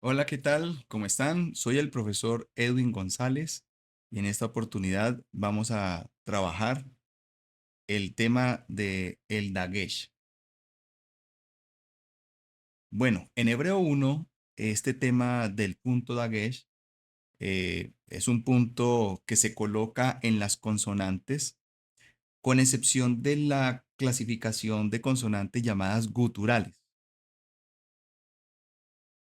Hola, ¿qué tal? ¿Cómo están? Soy el profesor Edwin González y en esta oportunidad vamos a trabajar el tema de el Dagesh. Bueno, en Hebreo 1, este tema del punto Dagesh es un punto que se coloca en las consonantes, con excepción de la clasificación de consonantes llamadas guturales.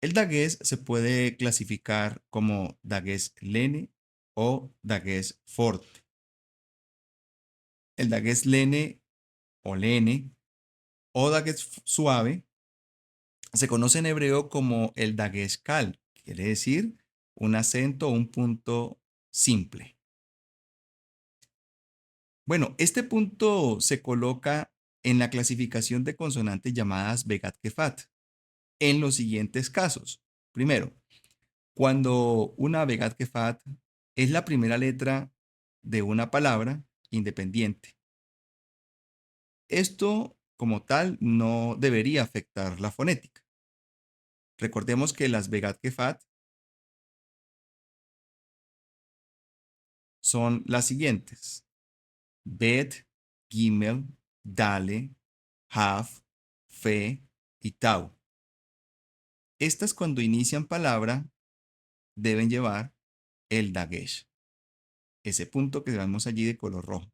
El Dagesh se puede clasificar como Dagesh lene o Dagesh forte. El dagués lene o lene o dagués suave se conoce en hebreo como el dagués kal, quiere decir un acento o un punto simple. Bueno, este punto se coloca en la clasificación de consonantes llamadas Begat Kefat en los siguientes casos. Primero, cuando una Begat Kefat es la primera letra de una palabra independiente. Esto, como tal, no debería afectar la fonética. Recordemos que las Begat Kefat son las siguientes: Bet, Gimel, Dale, Haf, Fe y Tau. Estas, cuando inician palabra, deben llevar el Dagesh, ese punto que vemos allí de color rojo.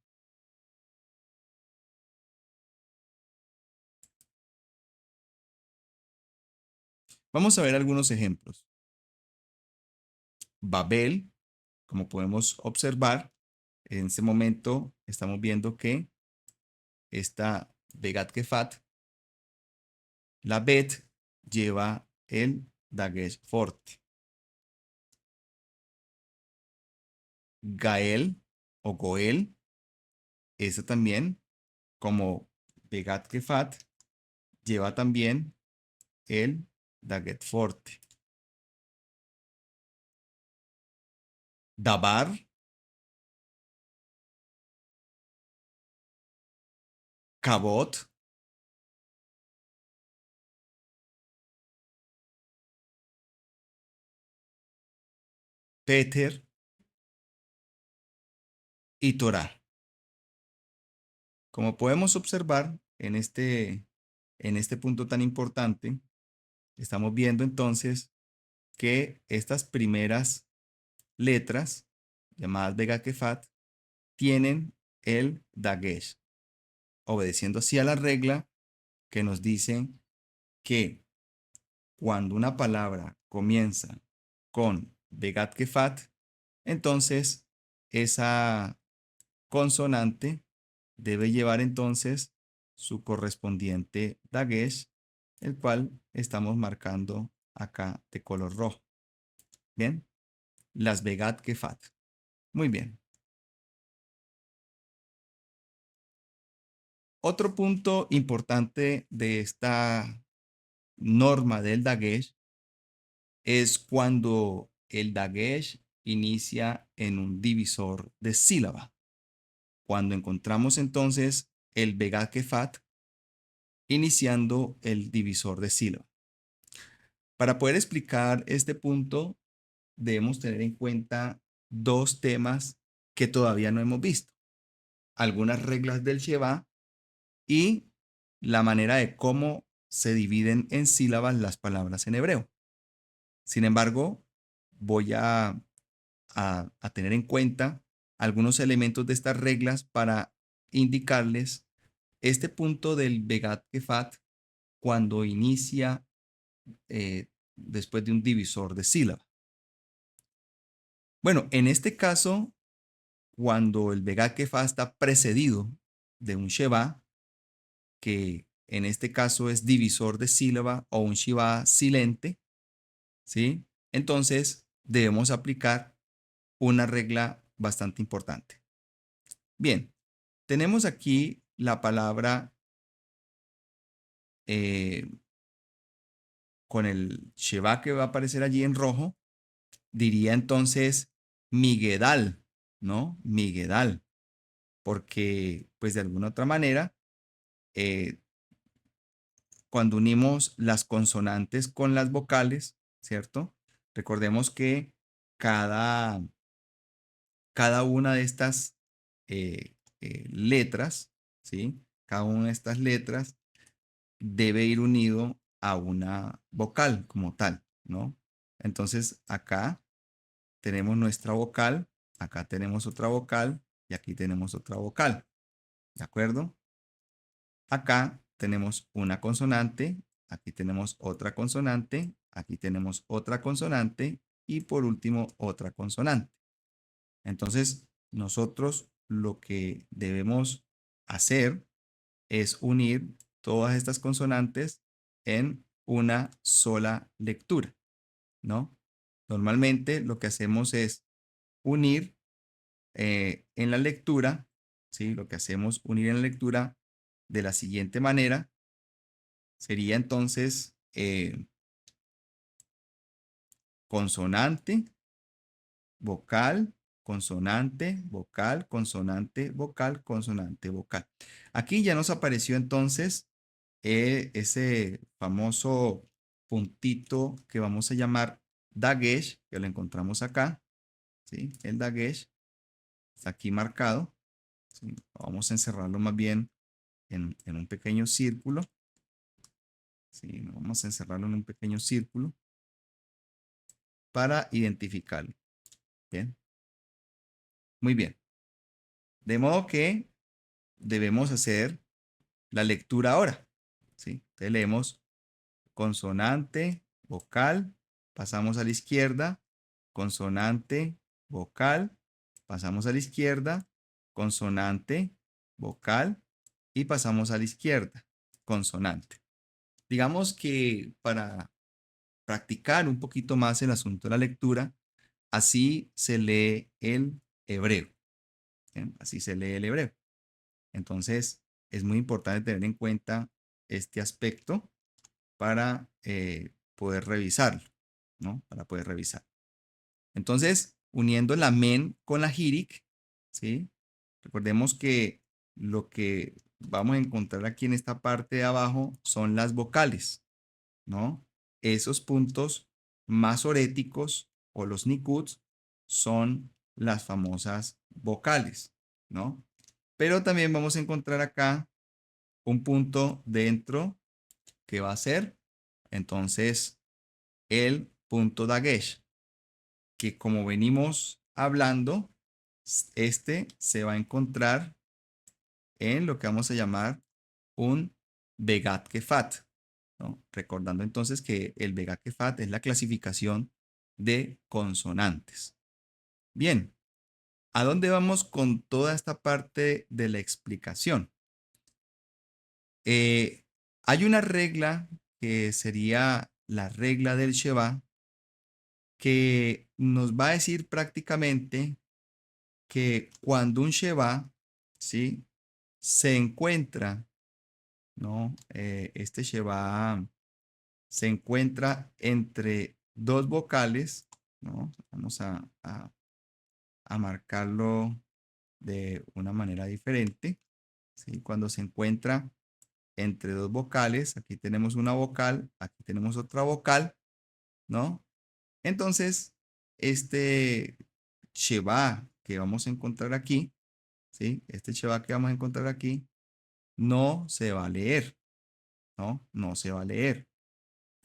Vamos a ver algunos ejemplos. Babel, como podemos observar, en este momento estamos viendo que esta Begat Kefat, la Bet, lleva el Dagesh forte. Gael o Goel, ese también, como Begat Kefat, lleva también el Daget forte. Dabar, Cabot, Peter y Torah. Como podemos observar en este punto tan importante, estamos viendo entonces que estas primeras letras, llamadas Begat Kefat, tienen el Dagesh, obedeciendo así a la regla que nos dicen que cuando una palabra comienza con Begat Kefat, entonces esa consonante debe llevar entonces su correspondiente Dagesh, el cual estamos marcando acá de color rojo. Bien, las Begat Kefat. Muy bien. Otro punto importante de esta norma del Dagesh es cuando el Dagesh inicia en un divisor de sílaba. Cuando encontramos entonces el Begat Kefat iniciando el divisor de sílaba. Para poder explicar este punto, debemos tener en cuenta dos temas que todavía no hemos visto: algunas reglas del Sheva y la manera de cómo se dividen en sílabas las palabras en hebreo. Sin embargo, voy a tener en cuenta algunos elementos de estas reglas para indicarles este punto del Begat Kefat cuando inicia después de un divisor de sílaba. Bueno, en este caso, cuando el Begat Kefat está precedido de un Sheva, que en este caso es divisor de sílaba o un Shiva silente, ¿sí? Entonces debemos aplicar una regla bastante importante. Bien, tenemos aquí la palabra eh, con el Sheva que va a aparecer allí en rojo, diría entonces Miguedal, ¿no? Miguedal, porque pues de alguna otra manera, eh, cuando unimos las consonantes con las vocales, ¿cierto? Recordemos que cada, cada una de estas letras, ¿sí? Cada una de estas letras debe ir unido a una vocal como tal, ¿no? Entonces acá tenemos nuestra vocal, acá tenemos otra vocal y aquí tenemos otra vocal, ¿de acuerdo? Acá tenemos una consonante, aquí tenemos otra consonante, aquí tenemos otra consonante y por último otra consonante. Entonces, nosotros lo que debemos hacer es unir todas estas consonantes en una sola lectura, ¿no? Normalmente lo que hacemos es unir en la lectura, ¿sí? Lo que hacemos unir en la lectura de la siguiente manera sería entonces consonante, vocal, consonante, vocal, consonante, vocal, consonante, vocal. Aquí ya nos apareció entonces ese famoso puntito que vamos a llamar dagesh, que lo encontramos acá, ¿sí? El dagesh está aquí marcado, ¿sí? Vamos a encerrarlo más bien en un pequeño círculo, ¿sí? Vamos a encerrarlo en un pequeño círculo para identificarlo. Bien, muy bien. De modo que debemos hacer la lectura ahora, ¿sí? Entonces leemos consonante, vocal, pasamos a la izquierda, consonante, vocal, pasamos a la izquierda, consonante, vocal y pasamos a la izquierda, consonante. Digamos que para practicar un poquito más el asunto de la lectura, así se lee el hebreo. ¿Bien? Así se lee el hebreo. Entonces, es muy importante tener en cuenta este aspecto para poder revisarlo, ¿no? Para poder revisar. Entonces, uniendo la men con la hirik, ¿sí? Recordemos que lo que vamos a encontrar aquí en esta parte de abajo son las vocales, ¿no? Esos puntos masoréticos o los nikuts son las famosas vocales, ¿no? Pero también vamos a encontrar acá un punto dentro que va a ser entonces el punto dagesh, que como venimos hablando, este se va a encontrar en lo que vamos a llamar un Begat Kefat, ¿no? Recordando entonces que el Begat Kefat es la clasificación de consonantes. Bien, ¿a dónde vamos con toda esta parte de la explicación? Eh, Hay una regla que sería la regla del Sheva que nos va a decir prácticamente que cuando un Sheva, ¿sí? Se encuentra, ¿no? Este Sheva se encuentra entre dos vocales, ¿no? Vamos a marcarlo de una manera diferente, ¿sí? Cuando se encuentra entre dos vocales, aquí tenemos una vocal, aquí tenemos otra vocal, ¿no? Entonces, este Sheva que vamos a encontrar aquí, ¿sí? Este Sheva que vamos a encontrar aquí no se va a leer, ¿no? No se va a leer.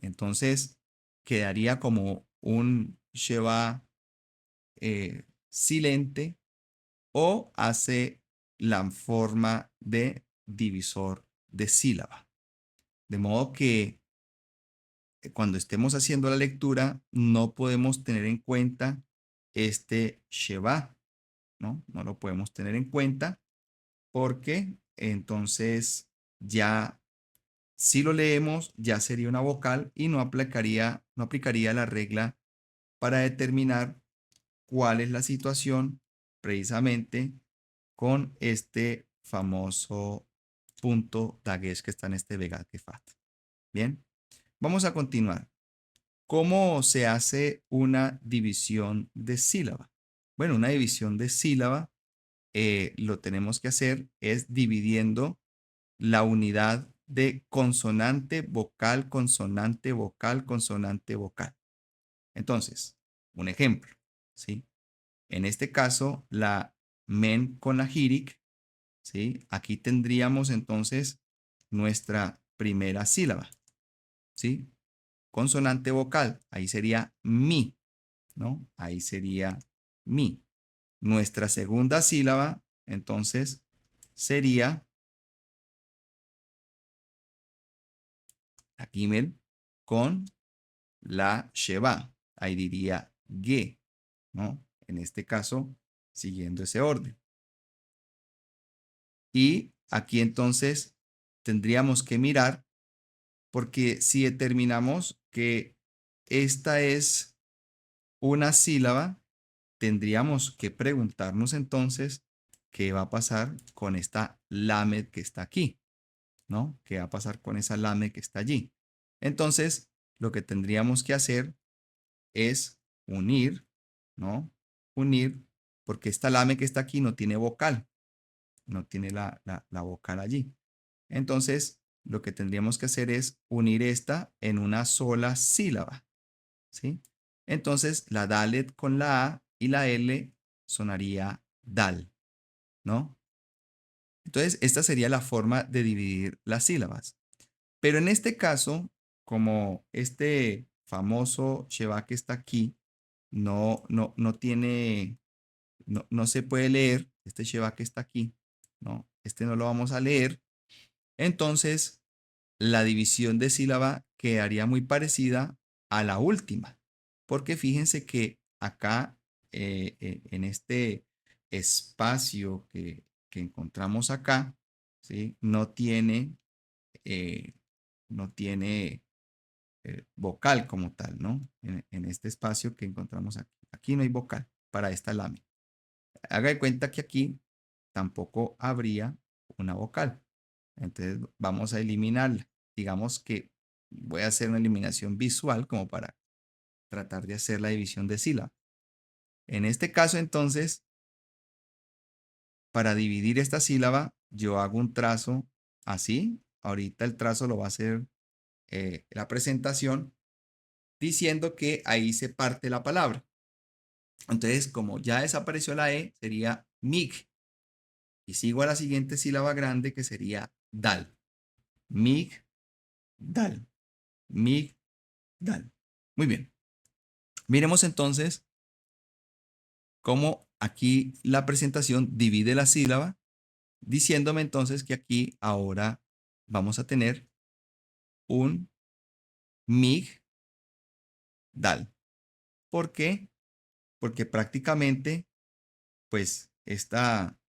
Entonces, quedaría como un Sheva silente o hace la forma de divisor de sílaba. De modo que cuando estemos haciendo la lectura, no podemos tener en cuenta este Sheva, ¿no? No lo podemos tener en cuenta porque entonces ya si lo leemos ya sería una vocal y no aplicaría la regla para determinar cuál es la situación precisamente con este famoso punto dagesh que está en este Begat Kefat. Bien, vamos a continuar. ¿Cómo se hace una división de sílaba? Bueno, una división de sílaba lo tenemos que hacer es dividiendo la unidad de consonante, vocal, consonante, vocal, consonante, vocal. Entonces, un ejemplo, ¿sí? En este caso, la men con la jirik, ¿sí? Aquí tendríamos entonces nuestra primera sílaba, ¿sí? Consonante vocal, ahí sería mi, ¿no? Ahí sería mi. Nuestra segunda sílaba, entonces, sería la gimel con la sheba. Ahí diría ge, ¿no? En este caso, siguiendo ese orden. Y aquí entonces tendríamos que mirar, porque si determinamos que esta es una sílaba, tendríamos que preguntarnos entonces qué va a pasar con esta lamed que está aquí, ¿no? ¿Qué va a pasar con esa lamed que está allí? Entonces, lo que tendríamos que hacer es unir, ¿no? Unir, porque esta lame que está aquí no tiene vocal, no tiene la vocal allí. Entonces, lo que tendríamos que hacer es unir esta en una sola sílaba, ¿sí? Entonces, la dalet con la A y la L sonaría dal, ¿no? Entonces, esta sería la forma de dividir las sílabas. Pero en este caso, como este famoso Sheba que está aquí, no tiene, no se puede leer, este Sheba que está aquí, ¿no? Este no lo vamos a leer. Entonces, la división de sílaba quedaría muy parecida a la última, porque fíjense que acá, en este espacio que encontramos acá, ¿sí? Eh, no tiene vocal como tal, ¿no? En este espacio que encontramos aquí. Aquí no hay vocal para esta lámina. Haga de cuenta que aquí tampoco habría una vocal. Entonces vamos a eliminarla. Digamos que voy a hacer una eliminación visual como para tratar de hacer la división de sílaba. En este caso, entonces, para dividir esta sílaba, yo hago un trazo así. Ahorita el trazo lo va a hacer la presentación diciendo que ahí se parte la palabra. Entonces, como ya desapareció la E, sería mig. Y sigo a la siguiente sílaba grande que sería dal. Mig, dal. Mig, dal. Muy bien. Miremos entonces cómo aquí la presentación divide la sílaba, diciéndome entonces que aquí ahora vamos a tener un mig, dal. ¿Por qué? Porque prácticamente, pues, esta,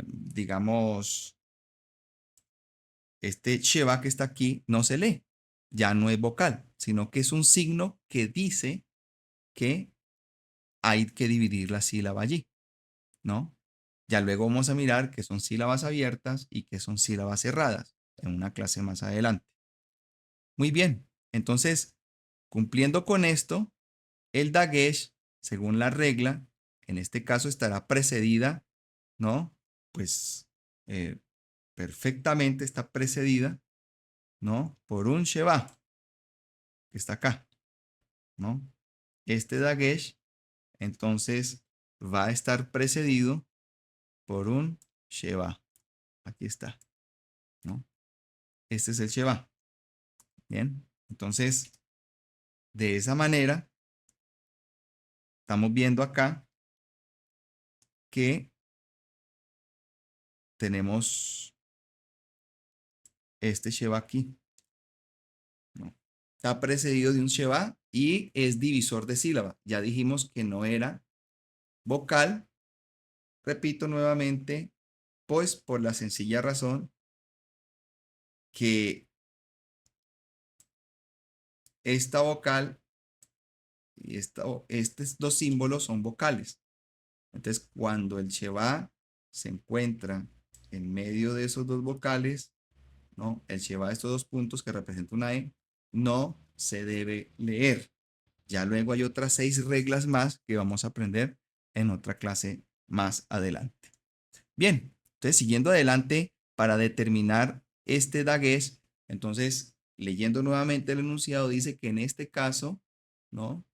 digamos, este Sheba que está aquí no se lee, ya no es vocal, sino que es un signo que dice que hay que dividir la sílaba allí, ¿no? Ya luego vamos a mirar que son sílabas abiertas y que son sílabas cerradas en una clase más adelante. Muy bien, entonces, cumpliendo con esto, el dagesh, según la regla, en este caso estará precedida, ¿no? Pues eh, perfectamente está precedida, ¿no? Por un Sheba, que está acá, ¿no? Este dagesh, entonces, va a estar precedido por un Sheba. Aquí está, ¿no? Este es el Sheba. Bien, entonces, de esa manera, estamos viendo acá que tenemos este Sheba aquí, ¿no? Está precedido de un Sheba y es divisor de sílaba. Ya dijimos que no era vocal. Repito nuevamente, pues por la sencilla razón que esta vocal y estos dos símbolos son vocales. Entonces, cuando el Sheba se encuentra en medio de esos dos vocales, ¿no? El Sheba de estos dos puntos que representa una E, no se debe leer. Ya luego hay otras 6 reglas más que vamos a aprender en otra clase más adelante. Bien, entonces siguiendo adelante para determinar este dagués, entonces leyendo nuevamente el enunciado dice que en este caso, ¿no?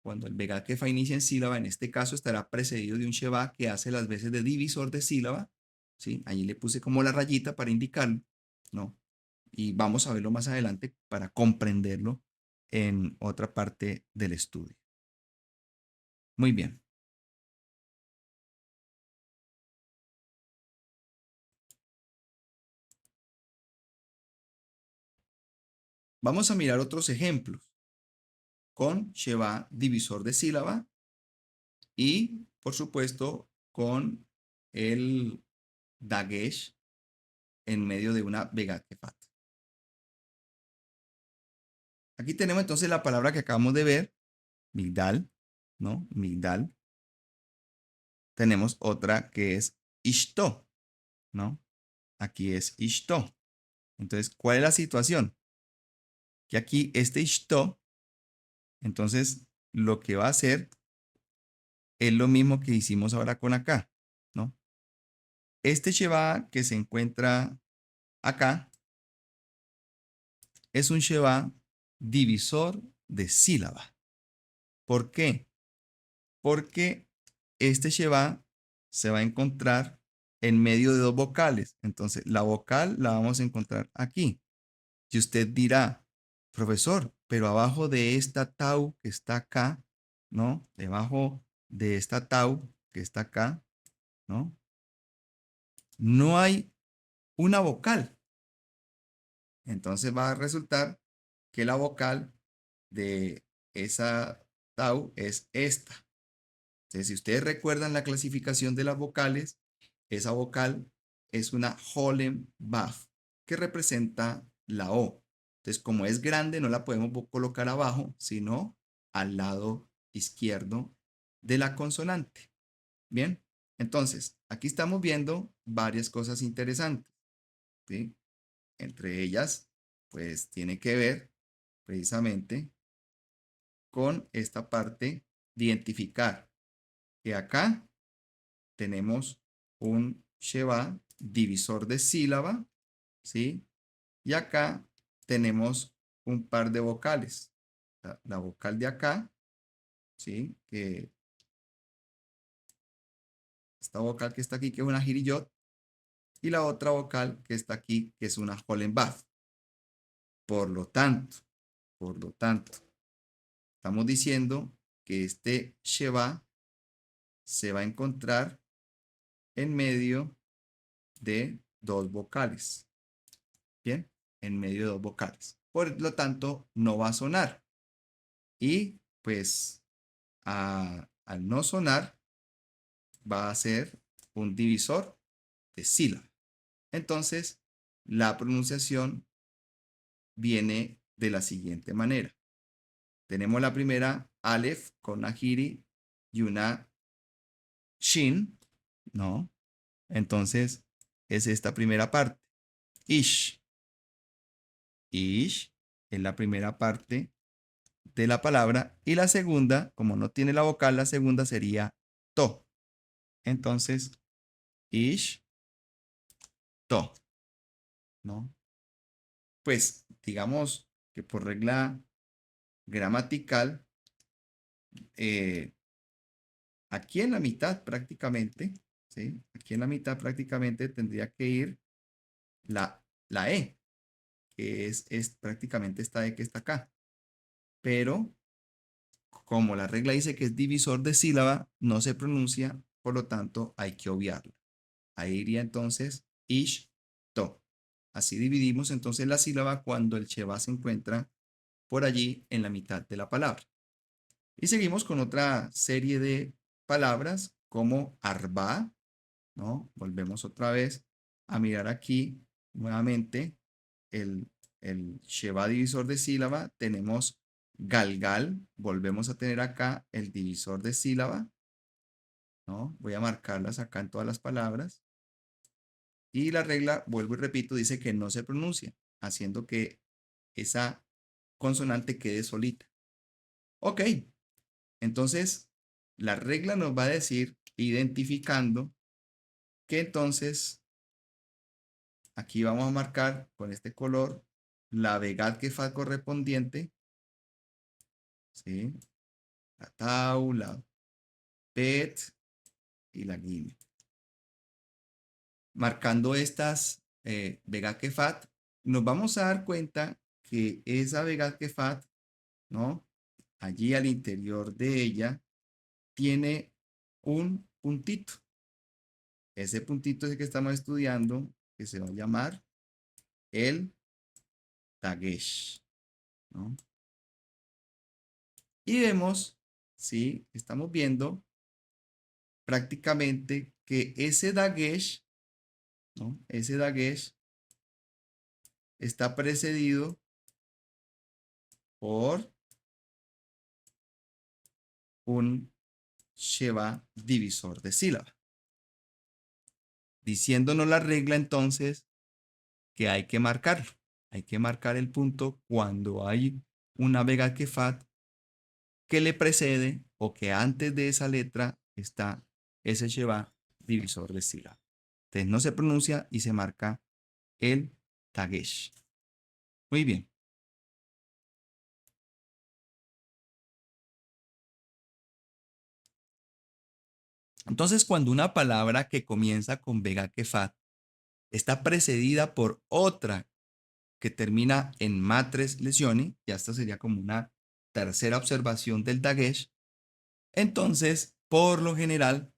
cuando el Begat Kefa inicia en sílaba, en este caso estará precedido de un Sheba que hace las veces de divisor de sílaba, ¿sí? Allí le puse como la rayita para indicarlo, ¿no? Y vamos a verlo más adelante para comprenderlo en otra parte del estudio. Muy bien. Vamos a mirar otros ejemplos con Sheba divisor de sílaba y, por supuesto, con el Dagesh en medio de una Begat Kefat. Aquí tenemos entonces la palabra que acabamos de ver, Migdal, ¿no? Migdal. Tenemos otra que es Ishto, ¿no? Aquí es Ishto. Entonces, ¿cuál es la situación? Que aquí este Ishto, entonces lo que va a hacer es lo mismo que hicimos ahora con acá, ¿no? Este Sheba que se encuentra acá es un Sheba divisor de sílaba. ¿Por qué? Porque este Sheba se va a encontrar en medio de dos vocales. Entonces, la vocal la vamos a encontrar aquí. Y usted dirá, profesor, pero abajo de esta tau que está acá, ¿no? Debajo de esta tau que está acá, ¿no? No hay una vocal. Entonces va a resultar que la vocal de esa tau es esta. Entonces, si ustedes recuerdan la clasificación de las vocales, esa vocal es una Holem Baf, que representa la O. Entonces, como es grande, no la podemos colocar abajo, sino al lado izquierdo de la consonante. Bien, entonces, aquí estamos viendo varias cosas interesantes, ¿sí? Entre ellas, pues tiene que ver precisamente con esta parte de identificar que acá tenemos un Sheba divisor de sílaba, ¿sí? Y acá tenemos un par de vocales. La vocal de acá, ¿sí? Que esta vocal que está aquí, que es una jiriyot, y la otra vocal que está aquí, que es una Hollenbach. Por lo tanto, por lo tanto, estamos diciendo que este Sheba se va a encontrar en medio de dos vocales. Bien, en medio de dos vocales. Por lo tanto, no va a sonar. Y pues al no sonar, va a ser un divisor de sílaba. Entonces, la pronunciación viene de la siguiente manera. Tenemos la primera Aleph con una Jiri y una Shin, ¿no? Entonces, es esta primera parte. Ish. Ish es la primera parte de la palabra y la segunda, como no tiene la vocal, la segunda sería to. Entonces, ish, to, ¿no? Pues digamos que por regla gramatical, eh, aquí en la mitad prácticamente, ¿sí? Aquí en la mitad prácticamente tendría que ir la E, que es prácticamente esta E que está acá. Pero como la regla dice que es divisor de sílaba, no se pronuncia, por lo tanto hay que obviarla. Ahí iría entonces ish, to. Así dividimos entonces la sílaba cuando el sheba se encuentra por allí en la mitad de la palabra. Y seguimos con otra serie de palabras como arba, ¿no? Volvemos otra vez a mirar aquí nuevamente el sheba divisor de sílaba. Tenemos galgal, volvemos a tener acá el divisor de sílaba, ¿no? Voy a marcarlas acá en todas las palabras. Y la regla, vuelvo y repito, dice que no se pronuncia, haciendo que esa consonante quede solita. Ok, entonces la regla nos va a decir, identificando, que entonces aquí vamos a marcar con este color la Begat Kefat correspondiente, ¿sí? la tau, la bet y la gimel. Marcando estas Vega Kefat, nos vamos a dar cuenta que esa Vega Kefat, ¿no? Allí al interior de ella tiene un puntito. Ese puntito es el que estamos estudiando, que se va a llamar el Dagesh, ¿no? Y vemos, sí, estamos viendo prácticamente que ese Dagesh, ¿no? Ese Dagesh está precedido por un Sheva divisor de sílaba, diciéndonos la regla entonces que hay que marcarlo. Hay que marcar el punto cuando hay una Vega Kefat que le precede o que antes de esa letra está ese Sheva divisor de sílaba. Entonces no se pronuncia y se marca el Dagesh. Muy bien. Entonces, cuando una palabra que comienza con Vega Kefat está precedida por otra que termina en matres lesioni, ya esta sería como una tercera observación del Dagesh, entonces, por lo general,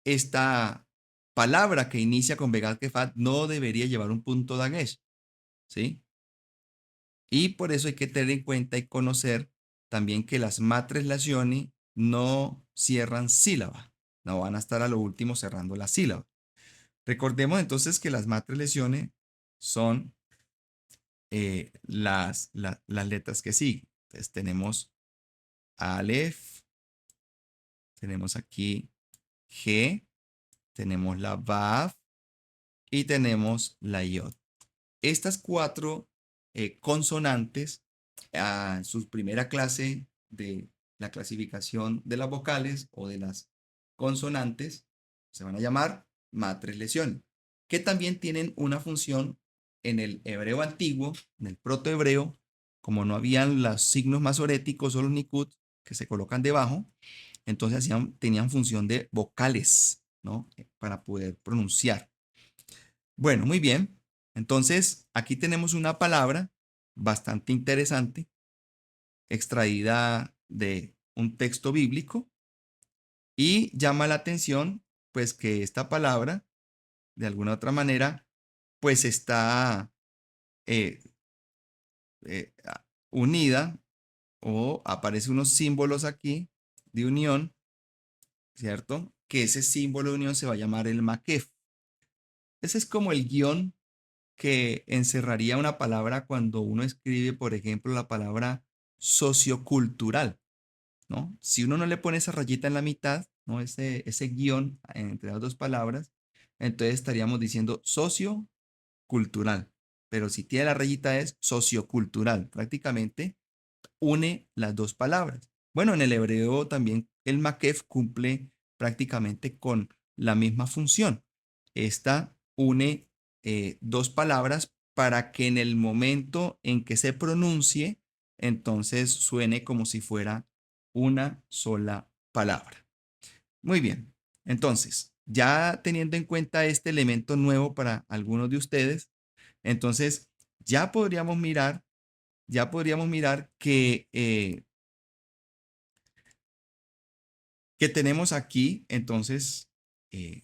esta palabra que inicia con Vega Kefat no debería llevar un punto Dagesh, ¿sí? Y por eso hay que tener en cuenta y conocer también que las matres lesioni no cierran sílaba, no van a estar a lo último cerrando la sílaba. Recordemos entonces que las matres lesiones son las letras que siguen. Entonces tenemos Aleph, tenemos aquí G, tenemos la Vav y tenemos la Yod. Estas cuatro consonantes, en su primera clase de la clasificación de las vocales o de las consonantes, se van a llamar matres lesiones, que también tienen una función en el hebreo antiguo, en el protohebreo, como no habían los signos masoréticos o los nikud que se colocan debajo, entonces tenían función de vocales, ¿no? Para poder pronunciar. Bueno, muy bien. Entonces, aquí tenemos una palabra bastante interesante, extraída de un texto bíblico y llama la atención, pues que esta palabra, de alguna otra manera, pues está eh, unida o aparece unos símbolos aquí de unión, ¿cierto? Que ese símbolo de unión se va a llamar el maquef. Ese es como el guión que encerraría una palabra cuando uno escribe, por ejemplo, la palabra sociocultural, ¿no? Si uno no le pone esa rayita en la mitad, ¿no? Ese guión entre las dos palabras, entonces estaríamos diciendo sociocultural. Pero si tiene la rayita es sociocultural. Prácticamente une las dos palabras. Bueno, en el hebreo también el makef cumple prácticamente con la misma función. Esta une dos palabras para que en el momento en que se pronuncie, entonces suene como si fuera una sola palabra. Muy bien. Entonces, ya teniendo en cuenta este elemento nuevo para algunos de ustedes, entonces ya podríamos mirar que tenemos aquí, entonces, eh,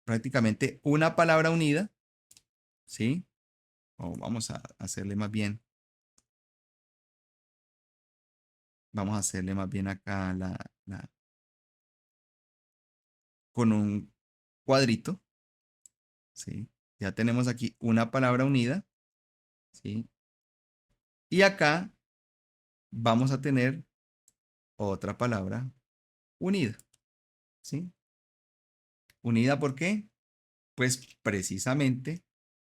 prácticamente una palabra unida, ¿sí? O vamos a hacerle más bien, vamos a hacerle más bien acá con un cuadrito, ¿sí? Ya tenemos aquí una palabra unida, ¿sí? Y acá vamos a tener otra palabra unida, ¿sí? ¿Unida por qué? Pues precisamente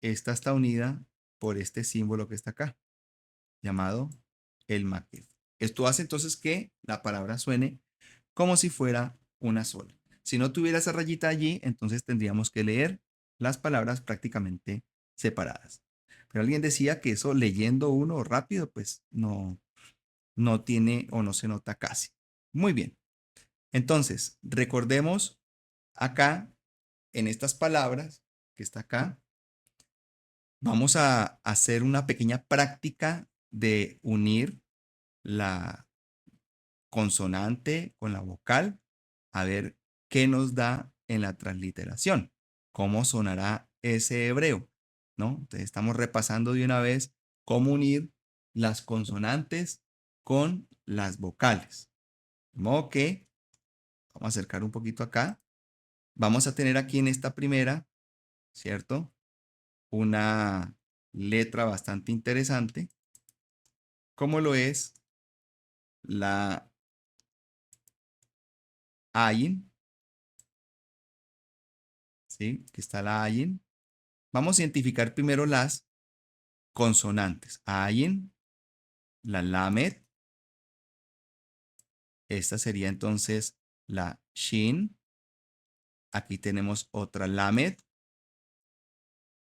esta está unida por este símbolo que está acá, llamado el maquet. Esto hace entonces que la palabra suene como si fuera una sola. Si no tuviera esa rayita allí, entonces tendríamos que leer las palabras prácticamente separadas. Pero alguien decía que eso leyendo uno rápido, pues no, no tiene o no se nota casi. Muy bien. Entonces, recordemos acá, en estas palabras que está acá, vamos a hacer una pequeña práctica de unir la consonante con la vocal, a ver qué nos da en la transliteración, cómo sonará ese hebreo, ¿no? Entonces estamos repasando de una vez cómo unir las consonantes con las vocales. De modo que, vamos a acercar un poquito acá, vamos a tener aquí en esta primera, ¿cierto? Una letra bastante interesante, como lo es la ayin, ¿sí? Aquí está la ayin. Vamos a identificar primero las consonantes. Ayin, la lamed. Esta sería entonces la shin. Aquí tenemos otra lamed.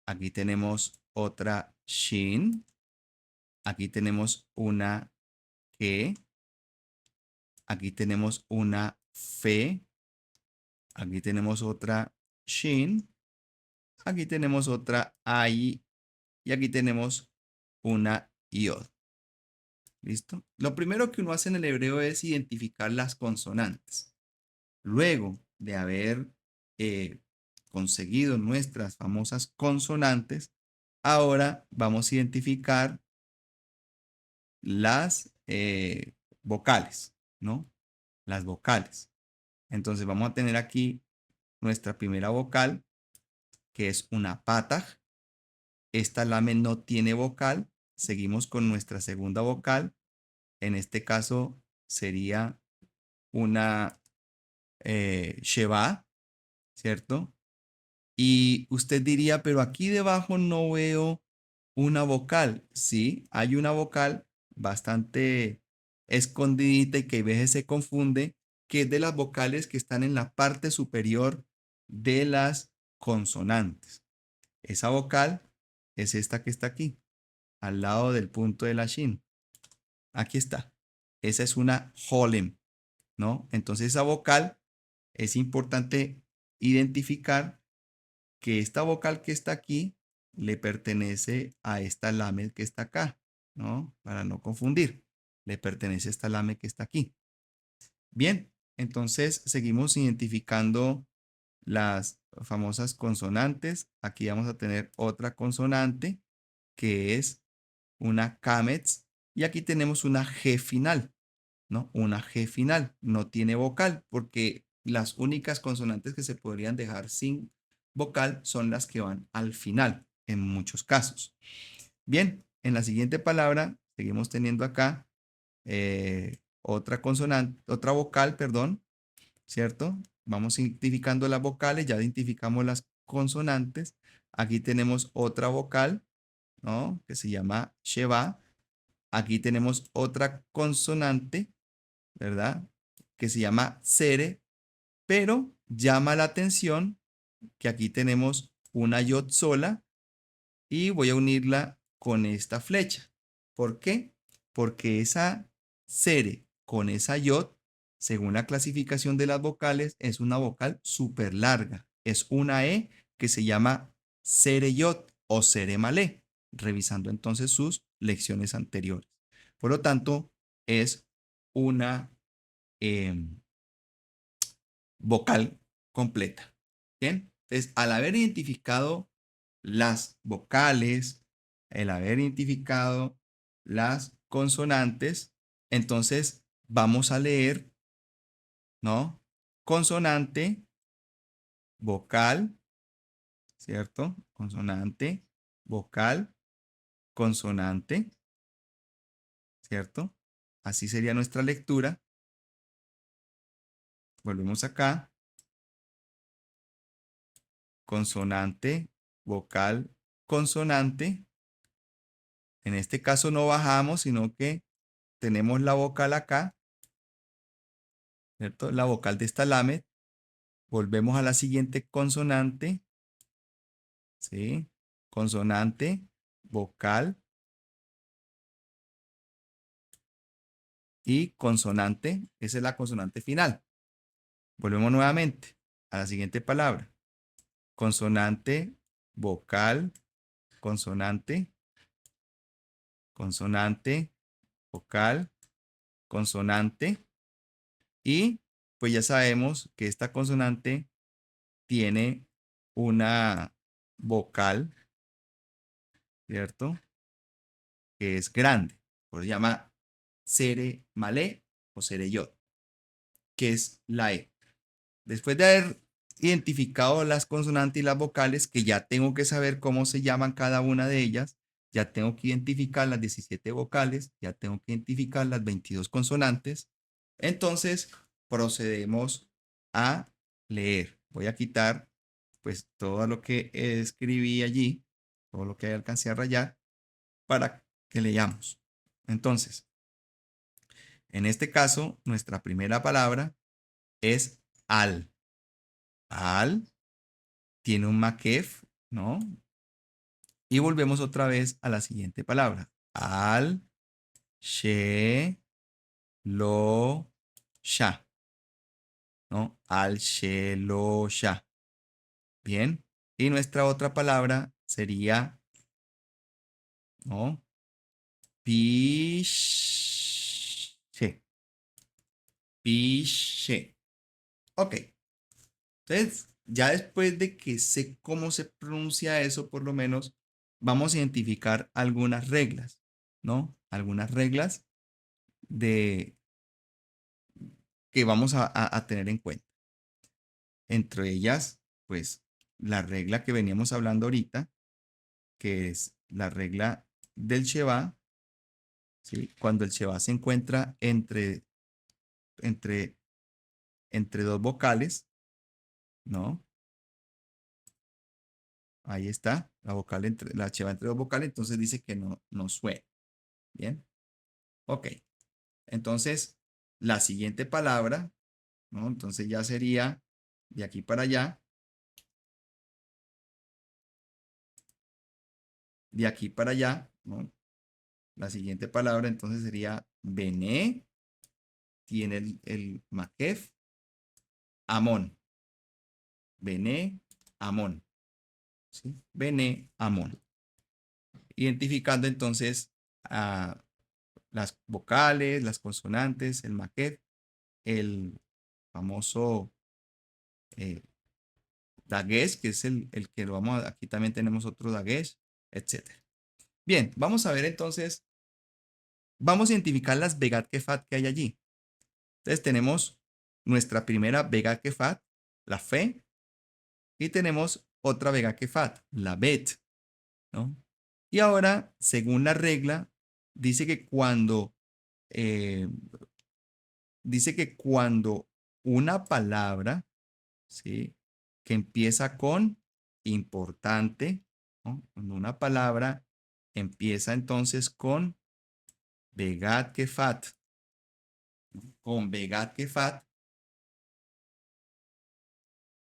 Aquí tenemos otra shin. Aquí tenemos una ke. Aquí tenemos una fe. Aquí tenemos otra shin. Aquí tenemos otra ay. Y aquí tenemos una yod. ¿Listo? Lo primero que uno hace en el hebreo es identificar las consonantes. Luego de haber conseguido nuestras famosas consonantes, ahora vamos a identificar las vocales, ¿no? Las vocales. Entonces vamos a tener aquí nuestra primera vocal, que es una pataj. Esta lame no tiene vocal. Seguimos con nuestra segunda vocal. En este caso sería una sheva, ¿cierto? Y usted diría, pero aquí debajo no veo una vocal. Sí, hay una vocal bastante escondidita y que a veces se confunde, que es de las vocales que están en la parte superior de las consonantes. Esa vocal es esta que está aquí, al lado del punto de la shin. Aquí está. Esa es una holem, ¿no? Entonces esa vocal es importante identificar que esta vocal que está aquí le pertenece a esta lamed que está acá, ¿no? Para no confundir, le pertenece a esta lamed que está aquí. Bien, entonces seguimos identificando las famosas consonantes. Aquí vamos a tener otra consonante que es una kamets y aquí tenemos una G final, ¿no? Una G final, no tiene vocal porque las únicas consonantes que se podrían dejar sin vocal son las que van al final en muchos casos. Bien, en la siguiente palabra seguimos teniendo acá otra consonante, otra vocal, perdón, ¿cierto? Vamos identificando las vocales, ya identificamos las consonantes. Aquí tenemos otra vocal, ¿no? Que se llama Sheva. Aquí tenemos otra consonante, ¿verdad? Que se llama Sere, pero llama la atención que aquí tenemos una yod sola y voy a unirla con esta flecha. ¿Por qué? Porque esa Sere con esa yod, según la clasificación de las vocales, es una vocal súper larga. Es una E que se llama Sere yod o Sere malé, revisando entonces sus lecciones anteriores. Por lo tanto, es una vocal completa. Bien, entonces al haber identificado las vocales, el haber identificado las consonantes, entonces vamos a leer, ¿no? Consonante, vocal, ¿cierto? Consonante, vocal, consonante, ¿cierto? Así sería nuestra lectura. Volvemos acá. Consonante, vocal, consonante. En este caso no bajamos, sino que tenemos la vocal acá, ¿cierto? La vocal de esta lamed. Volvemos a la siguiente consonante, ¿sí? Consonante, vocal, y consonante, esa es la consonante final. Volvemos nuevamente a la siguiente palabra. Consonante, vocal, consonante, consonante, vocal, consonante. Y pues ya sabemos que esta consonante tiene una vocal, ¿cierto? Que es grande. Por eso se llama sere malé o sereyot, que es la E. Después de haber identificado las consonantes y las vocales, que ya tengo que saber cómo se llaman cada una de ellas, ya tengo que identificar las 17 vocales, ya tengo que identificar las 22 consonantes. Entonces, procedemos a leer. Voy a quitar pues todo lo que escribí allí, todo lo que alcancé a rayar, para que leamos. Entonces, en este caso, nuestra primera palabra es al. Al tiene un makef, ¿no? Y volvemos otra vez a la siguiente palabra. Al, she, lo, sha, ¿no? Al, she, lo, sha. Bien. Y nuestra otra palabra sería, ¿no? Piche. Piche. Ok. Entonces, ya después de que sé cómo se pronuncia eso, por lo menos, vamos a identificar algunas reglas, ¿no? Algunas reglas de que vamos a tener en cuenta. Entre ellas, pues, la regla que veníamos hablando ahorita, que es la regla del Sheba, ¿sí? Cuando el Sheba se encuentra entre, entre dos vocales, ¿no? Ahí está, la vocal entre, la Sheba entre dos vocales, entonces dice que no suena. Bien, ok. Entonces, la siguiente palabra, ¿no? Entonces ya sería de aquí para allá, de aquí para allá, ¿no? La siguiente palabra entonces sería Bené, tiene el Makef, Amón. Bené, Amón. ¿Sí? Bené, Amón. Identificando entonces a las vocales, las consonantes, el Makef, el famoso eh, Dagesh, que es el que lo vamos a, aquí también tenemos otro Dagesh, etcétera. Bien, vamos a ver entonces, vamos a identificar las Begat Kefat que hay allí. Entonces tenemos nuestra primera Begat Kefat, la Fe, y tenemos otra Begat Kefat, la Bet, ¿no? Y ahora, según la regla, dice que eh, dice que cuando una palabra, ¿sí? Que empieza con importante, ¿no? Cuando una palabra empieza entonces con Begat Kefat, con Begat Kefat,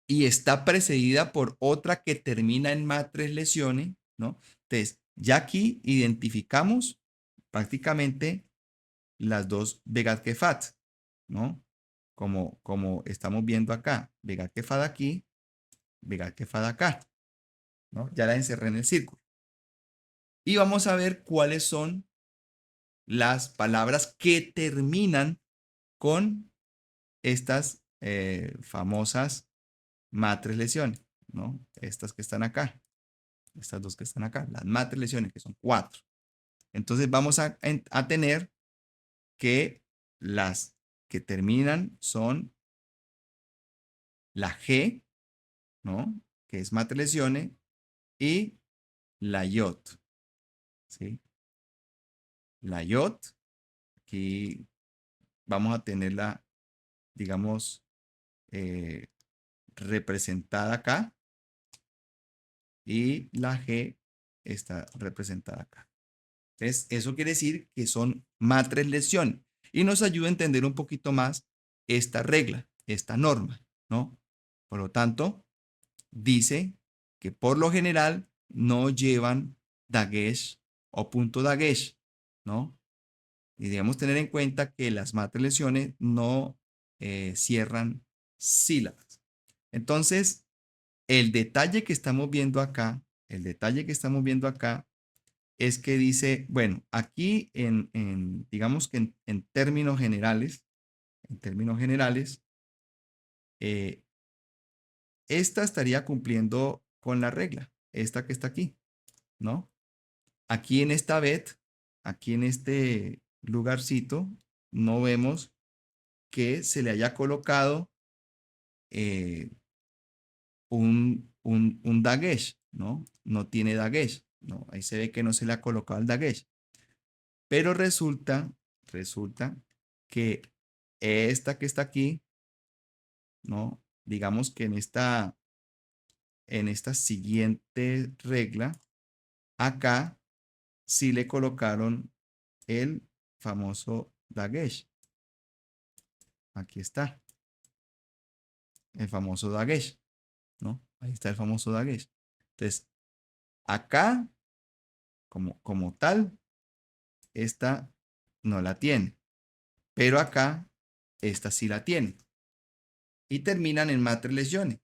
y está precedida por otra que termina en matres lesiones, ¿no? Entonces, ya aquí identificamos prácticamente las dos Begat Kefat, ¿no? Como estamos viendo acá, Begat Kefat aquí, Begat Kefat acá, ¿no? Ya la encerré en el círculo. Y vamos a ver cuáles son las palabras que terminan con estas famosas matres lesiones, ¿no? Estas que están acá, estas dos que están acá, las matres lesiones, que son 4. Entonces vamos a tener que las que terminan son la G, ¿no? Que es matres lesiones, y la Yot, ¿sí? La Yot, aquí vamos a tenerla, digamos, eh, representada acá, y la G está representada acá. Entonces, eso quiere decir que son matres lesiones y nos ayuda a entender un poquito más esta regla, esta norma, ¿no? Por lo tanto, dice que por lo general no llevan dagesh o punto dagesh, ¿no? Y debemos tener en cuenta que las matrilesiones no cierran sílabas. Entonces, el detalle que estamos viendo acá, es que dice, bueno, aquí digamos que en términos generales, eh, esta estaría cumpliendo con la regla, esta que está aquí, ¿no? Aquí en esta bet, aquí en este lugarcito, no vemos que se le haya colocado eh, un dagesh, ¿no? No tiene dagesh, ¿no? Ahí se ve que no se le ha colocado el dagesh. Pero resulta que esta que está aquí, ¿no? Digamos que en esta siguiente regla, acá sí le colocaron el famoso dagesh. Aquí está, el famoso dagesh, ¿no? Ahí está el famoso dagesh. Entonces, acá, como tal, esta no la tiene, pero acá, esta sí la tiene. Y terminan en matrilesiones,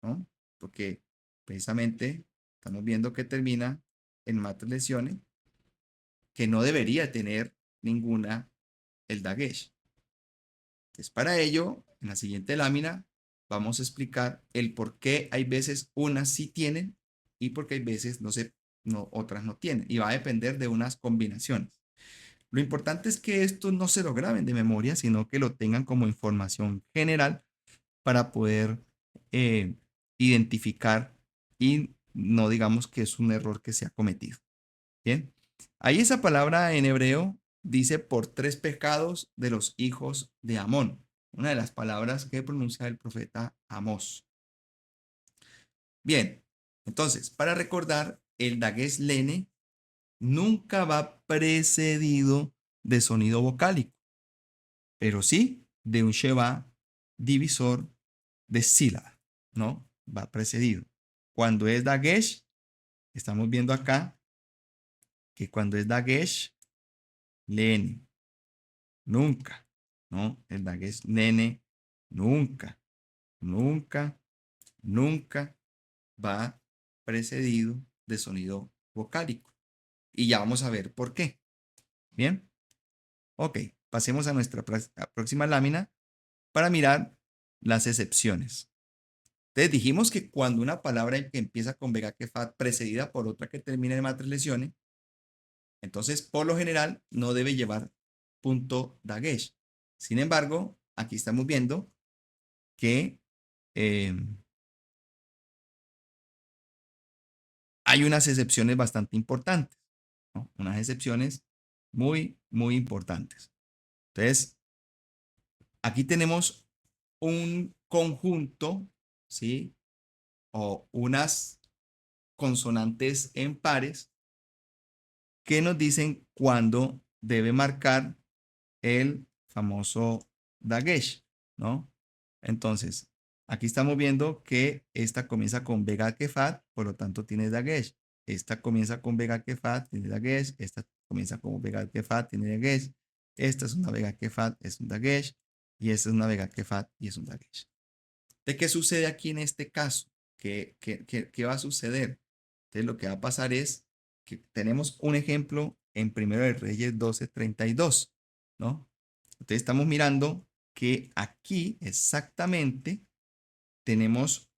¿no? Porque precisamente estamos viendo que termina en matrilesiones que no debería tener ninguna el dagesh. Entonces, para ello, en la siguiente lámina vamos a explicar el por qué hay veces unas sí tienen y por qué hay veces otras no tienen. Y va a depender de unas combinaciones. Lo importante es que esto no se lo graben de memoria, sino que lo tengan como información general para poder eh, identificar y no digamos que es un error que se ha cometido. Bien, ahí esa palabra en hebreo dice por 3 pecados de los hijos de Amón, una de las palabras que pronuncia el profeta Amós. Bien, entonces, para recordar, el dagesh lene nunca va precedido de sonido vocálico, pero sí de un sheva divisor de sílaba, ¿no? Va precedido. Cuando es dagesh, estamos viendo acá que cuando es dagesh, lene, nunca, ¿no? El dagesh nene, nunca, nunca, nunca va precedido de sonido vocálico. Y ya vamos a ver por qué. Bien, ok, pasemos a nuestra próxima lámina para mirar las excepciones. Entonces dijimos que cuando una palabra que empieza con vega quefat precedida por otra que termina en matrilesiones, entonces por lo general no debe llevar punto dagesh. Sin embargo, aquí estamos viendo que eh, hay unas excepciones bastante importantes, ¿no? Unas excepciones muy, muy importantes. Entonces, aquí tenemos un conjunto, ¿sí? O unas consonantes en pares que nos dicen cuándo debe marcar el famoso dagesh, ¿no? Entonces, aquí estamos viendo que esta comienza con vega kefat, por lo tanto tiene dagesh. Esta comienza con vega kefat, tiene dagesh. Esta comienza con vega kefat, tiene dagesh. Esta es una vega kefat, es un dagesh. Y esta es una vega kefat y es un dagesh. ¿De qué sucede aquí en este caso? ¿Qué va a suceder? Entonces, lo que va a pasar es que tenemos un ejemplo en Primero de Reyes 12:32, ¿no? Entonces, estamos mirando que aquí exactamente tenemos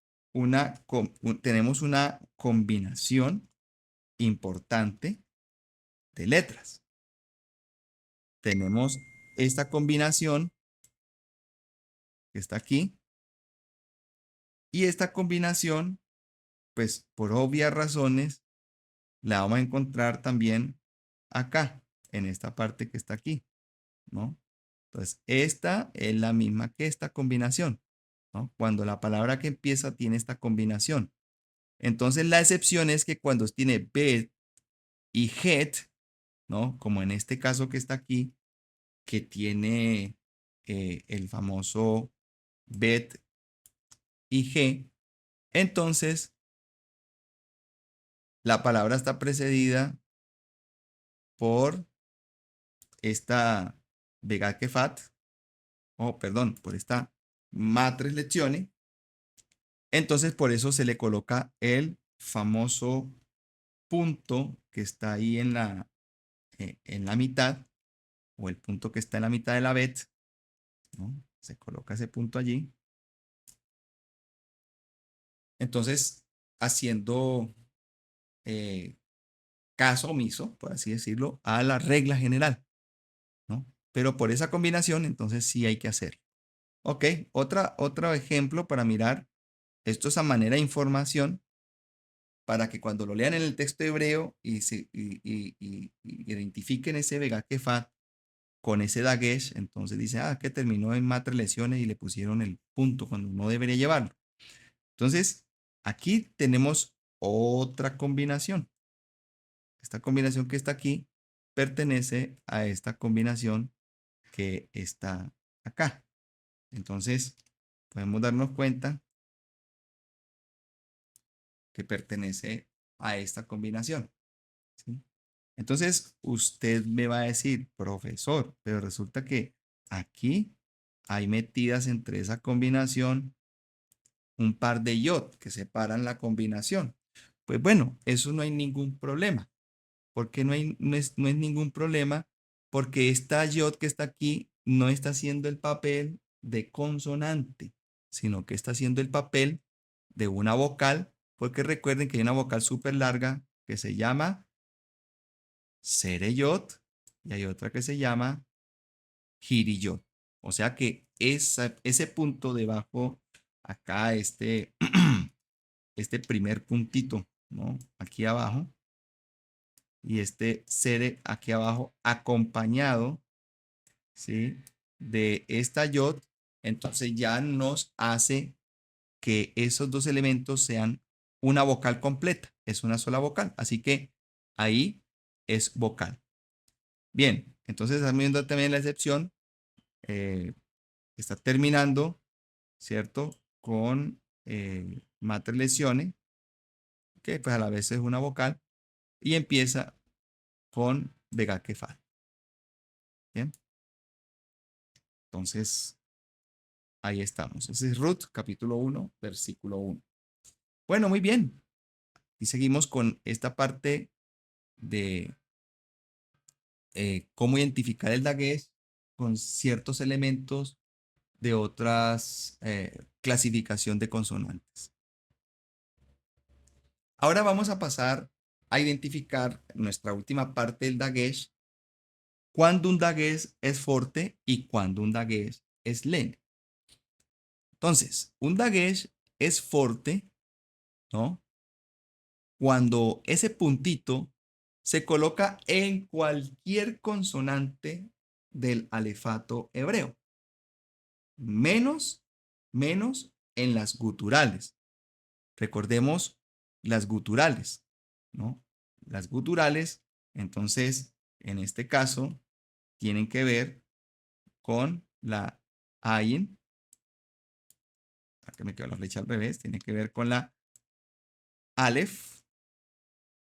tenemos una combinación importante de letras. Tenemos esta combinación que está aquí y esta combinación, pues por obvias razones, la vamos a encontrar también acá, en esta parte que está aquí, ¿no? Entonces, esta es la misma que esta combinación, ¿no? Cuando la palabra que empieza tiene esta combinación. Entonces, la excepción es que cuando tiene bet y het, ¿no? Como en este caso que está aquí, que tiene el famoso bet y g, entonces la palabra está precedida por esta Vega Kefat, perdón, por esta matres lezione. Entonces, por eso se le coloca el famoso punto que está ahí en la mitad, o el punto que está en la mitad de la bet, ¿no? Se coloca ese punto allí. Entonces, haciendo eh, caso omiso, por así decirlo, a la regla general, ¿no? Pero por esa combinación, entonces sí hay que hacerlo. Ok, otro ejemplo para mirar, esto es a manera de información, para que cuando lo lean en el texto hebreo y identifiquen ese Vega Kefat con ese Dagesh, entonces dice, que terminó en matres lesiones y le pusieron el punto cuando no debería llevarlo. Entonces, aquí tenemos otra combinación. Esta combinación que está aquí pertenece a esta combinación que está acá. Entonces, podemos darnos cuenta que pertenece a esta combinación, ¿sí? Entonces, usted me va a decir, profesor, pero resulta que aquí hay metidas entre esa combinación un par de iod que separan la combinación. Pues bueno, eso no hay ningún problema. Porque no es ningún problema, porque esta iod que está aquí no está haciendo el papel de consonante, sino que está haciendo el papel de una vocal, porque recuerden que hay una vocal súper larga que se llama sereyot y hay otra que se llama giriyot. O sea que ese punto debajo, acá este primer puntito, ¿no? Aquí abajo, y este sere aquí abajo acompañado, ¿sí? De esta yod, entonces ya nos hace que esos dos elementos sean una vocal completa, es una sola vocal, así que ahí es vocal. Bien, entonces estamos viendo también la excepción, está terminando, ¿cierto? Con mater lesione, que pues a la vez es una vocal, y empieza con vega kefal. Bien, entonces ahí estamos. Ese es Ruth, capítulo 1, versículo 1. Bueno, muy bien. Y seguimos con esta parte de cómo identificar el dagués con ciertos elementos de otras clasificación de consonantes. Ahora vamos a pasar a identificar nuestra última parte del dagués, cuando un dagués es fuerte y cuando un dagués es lento. Entonces, un dagués es fuerte, ¿no? Cuando ese puntito se coloca en cualquier consonante del alefato hebreo, menos, menos en las guturales. Recordemos las guturales, ¿no? Las guturales, entonces, en este caso, tienen que ver con la ayin, que me quedó la flecha al revés, tiene que ver con la alef,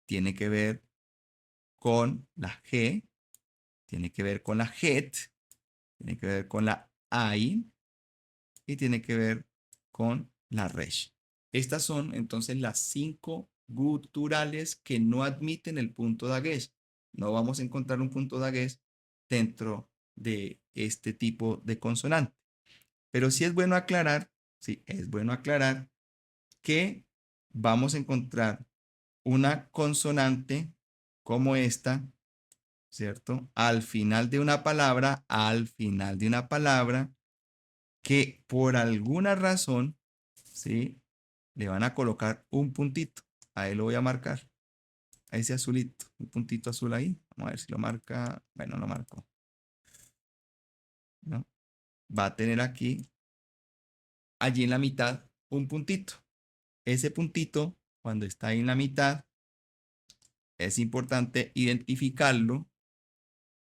tiene que ver con la G, tiene que ver con la Het, tiene que ver con la Ain y tiene que ver con la Resh. Estas son entonces las 5 guturales que no admiten el punto dagesh. No vamos a encontrar un punto dagesh dentro de este tipo de consonante. Pero sí es bueno aclarar, sí, es bueno aclarar que vamos a encontrar una consonante como esta, ¿cierto? Al final de una palabra, que por alguna razón, ¿sí? Le van a colocar un puntito. Ahí lo voy a marcar. A ese azulito, un puntito azul ahí. Vamos a ver si lo marca. Bueno, lo marco, ¿no? Va a tener aquí, allí en la mitad, un puntito. Ese puntito, cuando está ahí en la mitad, es importante identificarlo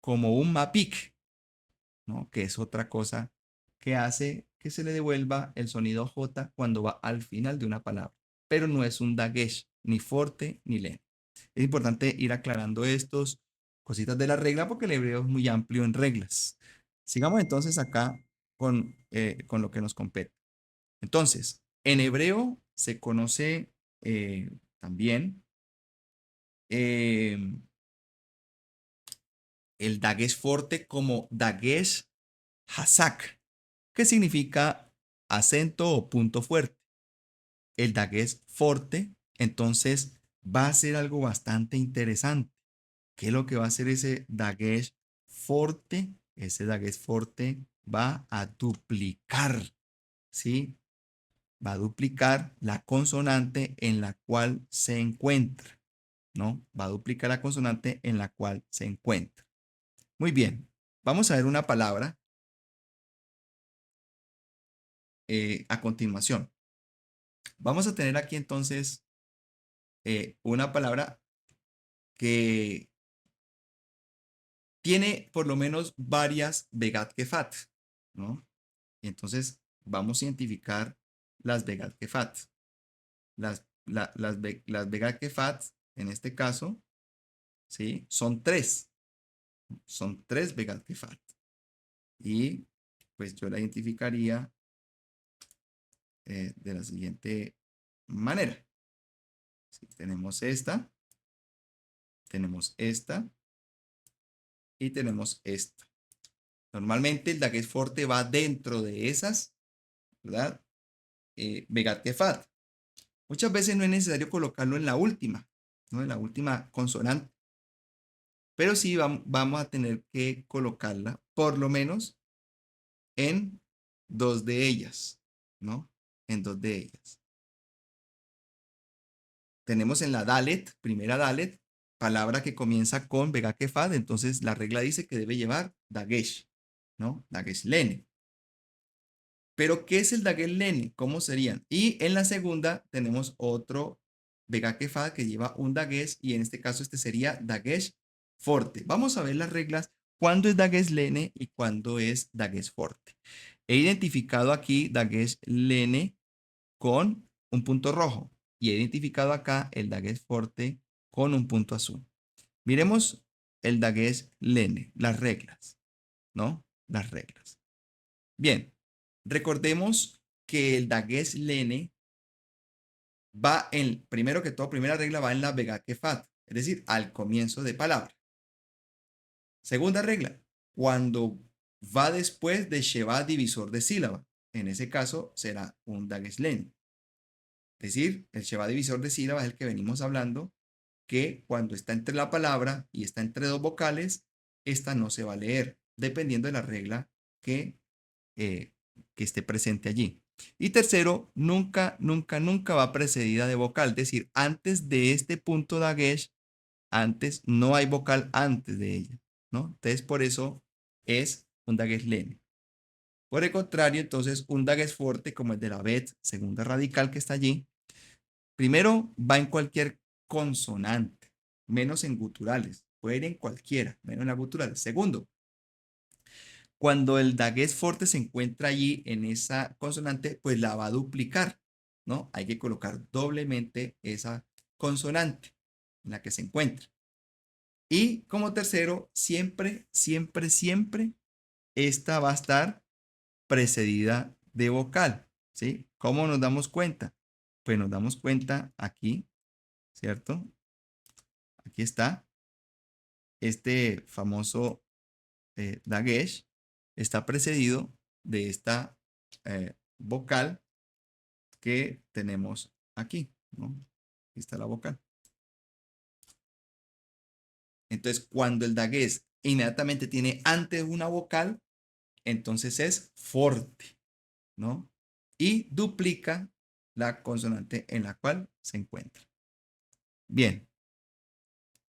como un mapic, ¿no? Que es otra cosa que hace que se le devuelva el sonido J cuando va al final de una palabra. Pero no es un dagesh, ni fuerte ni lento. Es importante ir aclarando estos cositas de la regla porque el hebreo es muy amplio en reglas. Sigamos entonces acá con lo que nos compete. Entonces, en hebreo se conoce también eh, el dagesh forte como dagesh hasak, que significa acento o punto fuerte. El dagesh forte, entonces, va a ser algo bastante interesante. ¿Qué es lo que va a hacer ese dagesh forte? Ese dagesh forte va a duplicar, ¿sí? Va a duplicar la consonante en la cual se encuentra, ¿no? Va a duplicar la consonante en la cual se encuentra. Muy bien, vamos a ver una palabra a continuación. Vamos a tener aquí entonces una palabra que tiene por lo menos varias Begat Kefat, ¿no? Y entonces vamos a identificar las Begat Kefat. Las Begat Kefat, en este caso, ¿sí? Son tres. Son tres Begat Kefat. Y pues yo la identificaría de la siguiente manera. ¿Sí? Tenemos esta y tenemos esta. Normalmente el dagesh forte va dentro de esas, ¿verdad? Begat Kefat. Muchas veces no es necesario colocarlo en la última, ¿no? En la última consonante. Pero sí vamos a tener que colocarla por lo menos en dos de ellas, ¿no? En dos de ellas. Tenemos en la Dalet, primera Dalet, palabra que comienza con Vega Kefad, entonces la regla dice que debe llevar Dagesh, ¿no? Dagesh Lene. Pero, ¿qué es el Dagesh Lene? ¿Cómo serían? Y en la segunda tenemos otro Vega Kefad que lleva un Dagesh y en este caso este sería Dagesh Forte. Vamos a ver las reglas, cuándo es Dagesh Lene y cuándo es Dagesh Forte. He identificado aquí Dagesh Lene con un punto rojo y he identificado acá el dagesh forte con un punto azul. Miremos el dagesh lene, las reglas, ¿no? Las reglas. Bien, recordemos que el dagesh lene va primero que todo, primera regla va en la vega kefat, es decir, al comienzo de palabra. Segunda regla, cuando va después de sheva divisor de sílaba, en ese caso será un dagesh lene. Es decir, el sheva divisor de sílaba es el que venimos hablando, que cuando está entre la palabra y está entre dos vocales, esta no se va a leer, dependiendo de la regla que, eh, que esté presente allí. Y tercero, nunca, nunca, nunca va precedida de vocal. Es decir, antes de este punto dagesh, antes no hay vocal antes de ella, ¿no? Entonces, por eso es un dagesh lene. Por el contrario, entonces, un dagesh fuerte, como el de la bet, segunda radical que está allí, primero va en cualquier consonante, menos en guturales. Puede ir en cualquiera, menos en las guturales. Segundo, cuando el dagués fuerte se encuentra allí en esa consonante, pues la va a duplicar, ¿no? Hay que colocar doblemente esa consonante en la que se encuentra. Y como tercero, siempre, siempre, siempre, esta va a estar precedida de vocal, ¿sí? ¿Cómo nos damos cuenta? Pues nos damos cuenta aquí, ¿cierto? Aquí está. Este famoso dagesh está precedido de esta vocal que tenemos aquí, ¿no? Aquí está la vocal. Entonces, cuando el dagesh inmediatamente tiene antes una vocal, entonces es forte, ¿no? Y duplica la consonante en la cual se encuentra. Bien,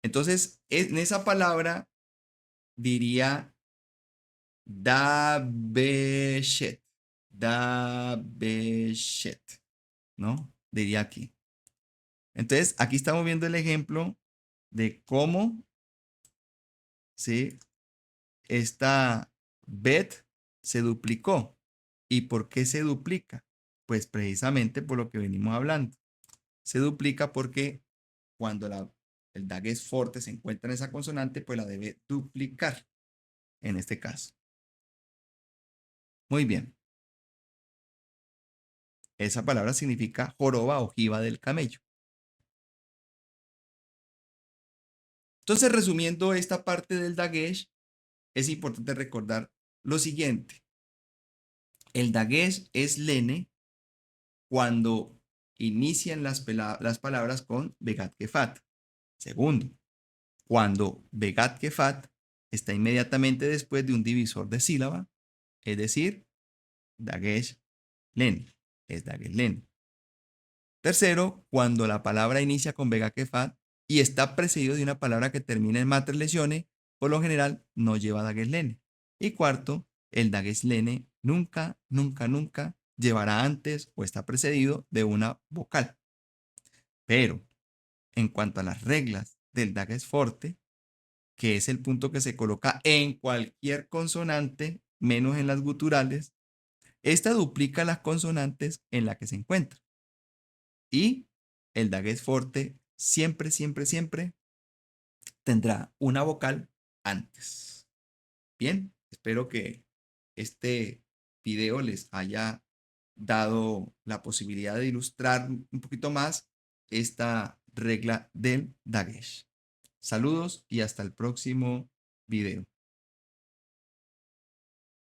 entonces en esa palabra diría Dabeshet. Dabeshet, ¿no? Diría aquí. Entonces, aquí estamos viendo el ejemplo de cómo, ¿sí? Esta bet se duplicó. ¿Y por qué se duplica? Pues precisamente por lo que venimos hablando. Se duplica porque cuando el dagués fuerte se encuentra en esa consonante, pues la debe duplicar en este caso. Muy bien. Esa palabra significa joroba o jiba del camello. Entonces, resumiendo esta parte del dagesh, es importante recordar lo siguiente. El dagesh es lene cuando inician las palabras con Begat Kefat. Segundo, cuando Begat Kefat está inmediatamente después de un divisor de sílaba, es decir, dagesh len, es dagesh len. Tercero, cuando la palabra inicia con Begat Kefat y está precedido de una palabra que termina en mater lesione, por lo general no lleva dagesh len. Y cuarto, el dagesh lene nunca, nunca, nunca llevará antes o está precedido de una vocal. Pero en cuanto a las reglas del dagesh forte, que es el punto que se coloca en cualquier consonante, menos en las guturales, esta duplica las consonantes en la que se encuentra. Y el dagesh forte siempre, siempre, siempre tendrá una vocal antes. Bien, espero que este video les haya dado la posibilidad de ilustrar un poquito más esta regla del dagesh. Saludos y hasta el próximo video.